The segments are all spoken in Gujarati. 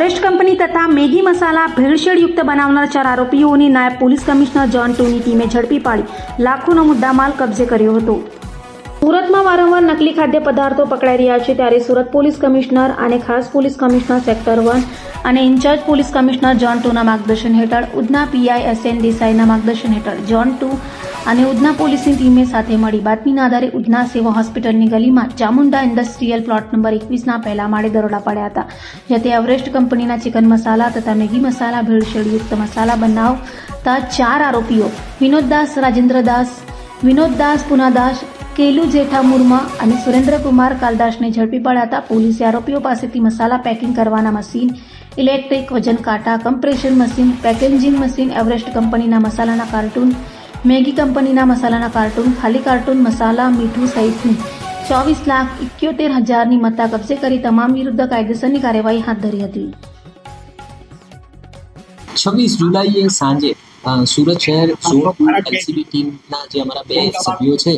એવરેસ્ટ કંપની તથા મેગી મસાલા ભેળસેળયુક્ત બનાવનાર 4 આરોપીઓની નાયબ પોલીસ કમિશનર ઝોન 2ની ટીમે ઝડપી પાડી લાખોનો મુદ્દામાલ કબજે કર્યો હતો। સુરતમાં વારંવાર નકલી ખાદ્ય પદાર્થો પકડાઈ રહ્યા છે, ત્યારે સુરત પોલીસ કમિશનર અને ખાસ પોલીસ કમિશનર સેક્ટર 1 અને ઇન્ચાર્જ પોલીસ કમિશનર ઝોન 2ના માર્ગદર્શન હેઠળ ઉધના પીઆઈ એસએન દેસાઈના માર્ગદર્શન હેઠળ ઝોન 2 અને ઉધના પોલીસની ટીમે સાથે મળી બાતમીના આધારે ઉધના સેવા હોસ્પિટલની ગલીમાં ચામુંડા ઇન્ડસ્ટ્રીયલ પ્લોટ નંબર 21ના પહેલા માળે દરોડા પાડ્યા હતા, જેથી એવરેસ્ટ કંપનીના ચિકન મસાલા તથા મેગી મસાલા ભેળસેળયુક્ત મસાલા બનાવતા 4 આરોપીઓ વિનોદદાસ રાજેન્દ્રદાસ, વિનોદદાસ પુનાદાસ, કેલુ જેઠા મુર્મા અને સુરેન્દ્રકુમાર કાલદાસને ઝડપી પાડ્યા હતા। પોલીસે આરોપીઓ પાસેથી મસાલા પેકિંગ કરવાના મશીન, ઇલેક્ટ્રિક વજન કાંટા, compression machine, packaging machine, Everest કંપનીના મસાલાના કાર્ટૂન, મેગી કંપનીના મસાલાના કાર્ટૂન, ખાલી કાર્ટૂન મસાલા, મીઠું સહિતની 24,71,000ની મત્તા કબજે કરી તમામ વિરુદ્ધ કાયદેસરની કાર્યવાહી હાથ ધરી હતી। 26 જુલાઈએ સાંજે સુરત શહેર ઝોન 2 એલસીબી ટીમના જે અમારા 2 સભ્યો છે,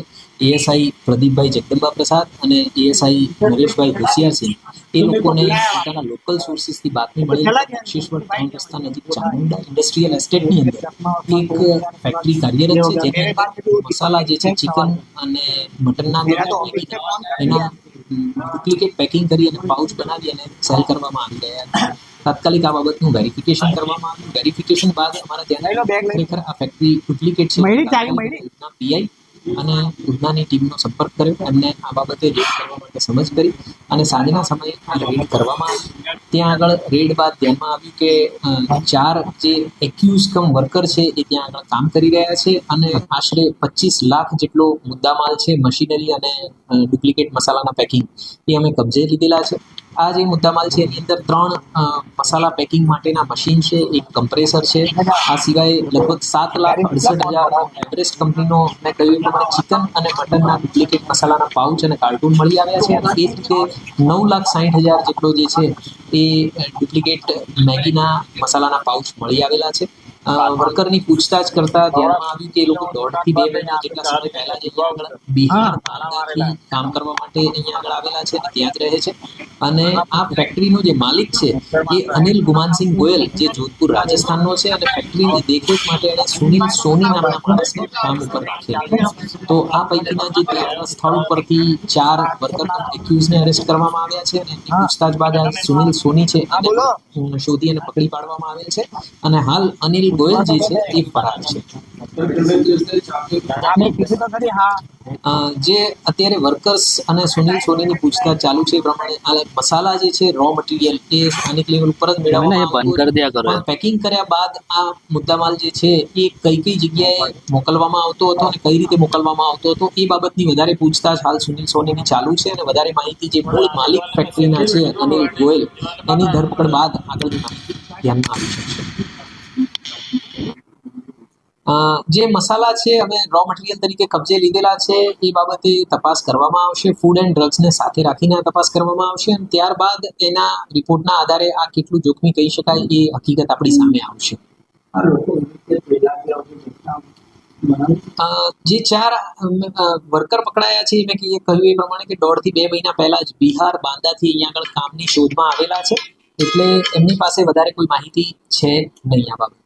એએસઆઈ પ્રદીપભાઈ જગદંબા પ્રસાદ અને એએસઆઈ નરેશભાઈ હોશિયારસિંહ, એ લોકોને પોતાના લોકલ સોર્સિસથી બાતમી મળી બક્ષેશ્વર 3 રસ્તા નજીક ચામુંડા ઇન્ડસ્ટ્રીયલ એસ્ટેટની અંદર એક ફેક્ટરી કાર્યરત છે, જેની અંદર મસાલા જે છે ચિકન અને મટનના એના ડુપ્લિકેટ પેકિંગ કરી અને પાઉચ બનાવી અને સેલ કરવામાં આવી રહ્યા હતા। તાત્કાલિક આ બાબતનું વેરિફિકેશન કરવામાં આવ્યું। વેરિફિકેશન બાદ અમારા ધ્યાન ખરેખર આ ફેક્ટરી ડુપ્લિકેટ છે, ઉધના પીઆઈ અને ઉધનાની ટીમનો સંપર્ક કર્યો, એમને આ બાબતે રેડ કરવા માટે સમજ કરી અને સાંજના સમયે આ રેડ કરવામાં આવી। ત્યાં આગળ રેડ બાદ ધ્યાનમાં આવ્યું કે 4 જે એક્યુઝ કમ વર્કર છે એ ત્યાં આગળ કામ કરી રહ્યા છે અને આશરે 25 લાખ જેટલો મુદ્દામાલ છે, મશીનરી અને ડુપ્લિકેટ મસાલાના પેકિંગ, એ અમે કબજે લીધેલા છે। આ જે મુદ્દામાલ છે એની અંદર 3 મસાલા પેકિંગ માટેના મશીન છે, એક કમ્પ્રેસર છે, આ સિવાય લગભગ 7,68,000 એવરેસ્ટ કંપનીનો મેં કહ્યું પ્રમાણે ચિકન અને મટનના ડુપ્લિકેટ મસાલાના પાઉચ અને કાર્ટૂન મળી આવ્યા છે અને એ જ રીતે 9,60,000 જેટલો જે છે એ ડુપ્લિકેટ મેગીના મસાલાના પાઉચ મળી આવેલા છે। વર્કરની પૂછતાછ કરતા ધ્યાનમાં આવ્યું કે એ લોકો 1.5 થી 2 મહિના જેટલા સમય પહેલા જ અહીંયા આગળ બિહાર બાંદાથી કામ કરવા માટે અહીંયા આગળ આવેલા છે અને ત્યાં જ રહે છે અને આ ફેક્ટરીનો જે માલિક છે એ અનિલ ગુમાનસિંહ ગોયલ, જે જોધપુર રાજસ્થાનનો છે અને ફેક્ટરીની દેખરેખ માટે એણે સુનિલ સોની નામના માણસને કામ ઉપર રાખેલા। તો આ પૈકીના જે સ્થળ ઉપરથી 4 વર્કર એક્યુઝને અરેસ્ટ કરવામાં આવ્યા છે અને એમની પૂછતાછ બાદ આ સુનિલ સોની છે એને શોધી અને પકડી પાડવામાં આવેલ છે અને હાલ અનિલ ગોયલ જે છે એ ફરાર છે। જે અત્યારે વર્કર્સ અને સુનિલ સોનીની પૂછતાછ ચાલુ છે, એ પ્રમાણે આ મસાલા જે છે રો મટીરિયલ એ સ્થાનિક લેવલ ઉપર જ મેળવવામાં પેકિંગ કર્યા બાદ આ મુદ્દામાલ જે છે એ કઈ જગ્યાએ મોકલવામાં આવતો હતો અને કઈ રીતે મોકલવામાં આવતો હતો એ બાબતની વધારે પૂછતાછ હાલ સુનિલ સોનીની ચાલુ છે અને વધારે માહિતી જે મૂળ માલિક ફેક્ટરીના છે અનિલ ગોયલ, એની ધરપકડ બાદ આગળની માહિતી ધ્યાનમાં આવી શકશે। જે મસાલા છે અમે રો મટીરિયલ તરીકે કબજે લીધેલા છે એ બાબતે તપાસ કરવામાં આવશે। ફૂડ એન્ડ ડ્રગ્સને સાથે રાખીને તપાસ કરવામાં આવશે અને ત્યારબાદ એના રિપોર્ટના આધારે આ કેટલું જોખમી કહી શકાય એ હકીકત આપણી સામે આવશે। જે 4 વર્કર પકડાયા છે મેં કહ્યું એ પ્રમાણે કે 1.5 થી 2 મહિના પહેલા જ બિહાર બાંદાથી અહીંયા આગળ કામની શોધમાં આવેલા છે, એટલે એમની પાસે વધારે કોઈ માહિતી છે નહીં આ બાબતની।